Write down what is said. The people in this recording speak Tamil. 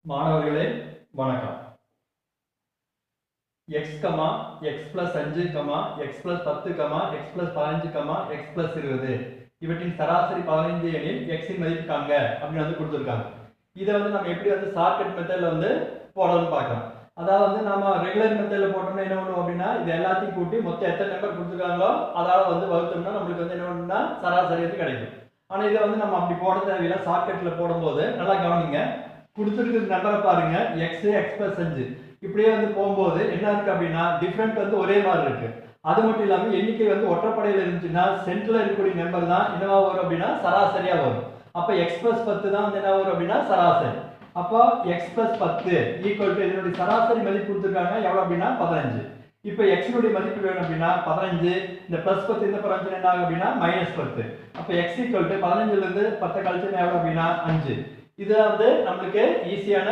மாணவர்களே வணக்கம். x, x plus 5, x plus 10, x plus 15, x plus 20 இவற்றின் சராசரி 15 எனில் x இன் மதிப்பு காண்க அப்படின்னு வந்து கொடுத்திருக்காங்க. இதை வந்து நம்ம எப்படி வந்து ஷார்ட்கட் மெத்தட்ல வந்து போடணும்னு பார்க்கலாம். அதாவது நாம ரெகுலர் மெத்தட்ல போட்டோம்னா என்ன பண்ணுவோம் அப்படின்னா இது எல்லாத்தையும் கூட்டி மொத்தம் எத்தனை நம்பர் கொடுத்திருக்காங்களோ அதால வந்து வகுத்தோம்னா நம்மளுக்கு வந்து என்ன பண்ணும்னா சராசரி வந்து கிடைக்கும். ஆனா இதை வந்து நம்ம அப்படி போட தேவையில்லை. ஷார்ட்கட்ல போடும்போது நல்லா கவனிங்க. கொடுத்திருக்கிற நம்பரை பாருங்க x plus 5 இப்படியே வந்து போகும்போது என்ன இருக்கு அப்படின்னா டிஃபரண்ட் வந்து ஒரே மாதிரி இருக்கு. அது மட்டும் இல்லாம எண்ணிக்கை வந்து ஒற்றைப்படையில இருந்துச்சுன்னா சென்டர்ல இருக்கக்கூடிய நம்பர் தான் என்னவா வரும் அப்படின்னா சராசரியா வரும். அப்ப x plus 10 தான் வந்து என்ன வரும் அப்படின்னா சராசரி. அப்போ x plus 10 ஈக்குவல் டு இதனுடைய சராசரி மதிப்பு கொடுத்திருக்காங்க எவ்வளவு அப்படின்னா 15. இப்போ x உடைய மதிப்பு வேணும் அப்படின்னா 15 இந்த பிளஸ் 10 இந்த பரஞ்சு என்ன ஆகும் அப்படின்னா -10. அப்ப x ஈக்குவல் டு 15 ல இருந்து 10 கழிச்சா எவ்வளவு அப்படின்னா 5. இது வந்து நமக்கு ஈஸியான